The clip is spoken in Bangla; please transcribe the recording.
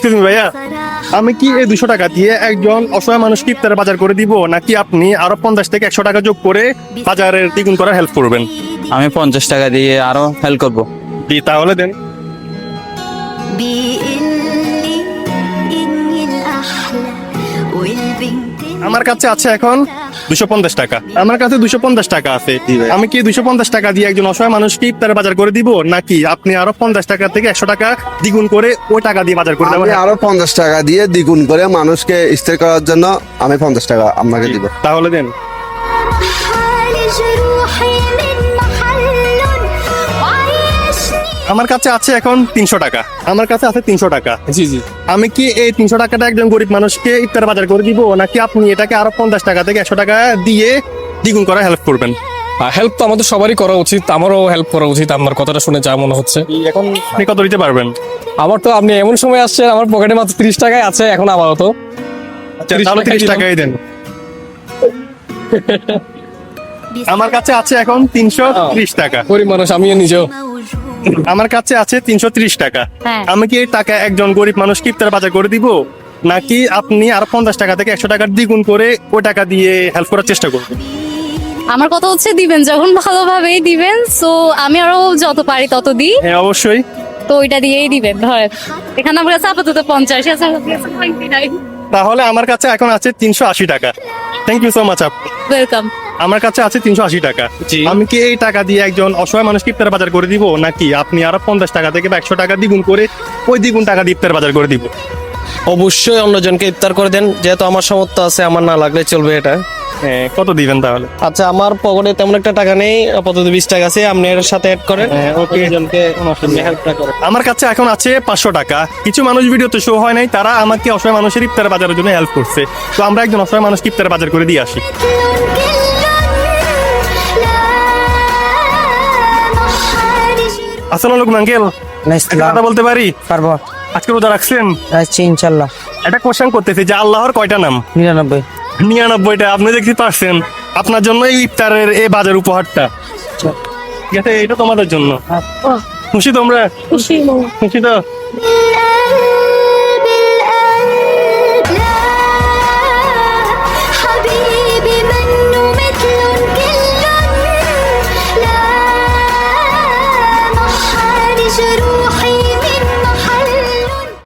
এক্সকিউজ মি ভাইয়া, আমি কি এই 200 টাকা দিয়ে একজন অসহায় মানুষকে ইফতারের বাজার করে দিব, নাকি আপনি আরো 50 থেকে 100 টাকা যোগ করে বাজারের দ্বিগুণ করার হেল্প করবেন? আমি 50 টাকা দিয়ে আরো হেল্প করবো। তাহলে দেন। আমার কাছে আছে এখন 250 টাকা। আমার কাছে 250 টাকা আছে। আমি কি 250 টাকা দিয়ে একজন অসহায় মানুষকে ইফতারের বাজার করে দিব, নাকি আপনি আরো 50 টাকা থেকে 100 টাকা দ্বিগুণ করে ওই টাকা দিয়ে বাজার করে আমি দেবেন? আরো 50 টাকা দিয়ে দ্বিগুণ করে মানুষকে স্থির করার জন্য আমি 50 টাকা আপনাকে দিব। তাহলে দেন। আমার কাছে আছে এখন 300 টাকা। আমার কাছে আছে 300 টাকা। জি জি। আমি কি এই 300 টাকাটা একজন গরিব মানুষকে ইফতার বাজার করে দিব, নাকি আপনি এটাকে আরো 50 টাকা থেকে 100 টাকা দিয়ে দ্বিগুণ করা হেল্প করবেন? হেল্প তো আমাদের সবারই করা উচিত, আমারও হেল্প করা উচিত। আপনার কথাটা শুনে যা মনে হচ্ছে। এখন আপনি কত দিতে পারবেন? আমার তো আপনি এমন সময় আসছেন, আমার পকেটে মাত্র 30 টাকাই আছে এখন আপাতত। তাহলে 30 টাকাই দেন। আমার কাছে আছে এখন 330 টাকা। গরিব মানুষ আমিও নিজেও। আমার কাছে আছে 330 টাকা। হ্যাঁ। আমি কি এই টাকা একজন গরিব মানুষকে ইফতার বাজার করে দিব, নাকি আপনি আরো 50 টাকা থেকে 100 টাকার দ্বিগুণ করে ওই টাকা দিয়ে হেল্প করার চেষ্টা করবেন? আমার কথা হচ্ছে দিবেন যখন ভালোভাবেই দিবেন, সো আমি আরো যত পারি তত দিই, হ্যাঁ অবশ্যই। তো ওইটা দিয়েই দিবেন। ধরেন এখানে আমার কাছে আপাতত 50 আছে, তাহলে আমার কাছে এখন আছে 380 টাকা। থ্যাংক ইউ সো মাচ আপ। ওয়েলকাম। আমার কাছে আছে 380 টাকা। আমি কি এই টাকা দিয়ে একজন অসহায় মানুষকে ইফতার বাজার করে দিব, নাকি আপনি আরো 50 টাকা থেকে বা 100 টাকা দ্বিগুণ করে ওই দ্বিগুণ টাকা দিয়ে ইফতার বাজার করে দিব? অবশ্যই অন্যজনকে ইফতার করে দেন, যেহেতু আমার সামর্থ্য আছে, আমার না লাগলে চলবে এটা। হ্যাঁ, কত দিবেন তাহলে? আচ্ছা, আমার পকেটে তেমন একটা টাকা নেই, আপাতত 20 টাকা আছে, আপনি এর সাথে অ্যাড করেন। হেল্পটা করেন। আমার কাছে এখন আছে 500 টাকা। কিছু মানুষ ভিডিওতে শো হয় নাই, তারা আমাকে অসহায় মানুষের ইফতার বাজারের জন্য হেল্প করছে, তো আমরা একজন অসহায় মানুষকে ইফতার বাজার করে দিয়ে আসি। আসসালামু আলাইকুম আঙ্কেল, একটা কথা বলতে পারি? পারবো। আজকে রোজা রাখছেন? আচ্ছা ইনশাল্লাহ। একটা কোশ্চেন করতেছি যে আল্লাহর কয়টা নাম? 99। 99টা। আপনি দেখতে পারছেন, আপনার জন্য এই ইফতারের এই বাজার উপহারটা। ঠিক আছে, এটা তোমাদের জন্য। খুশি তোমরা? খুশি তো?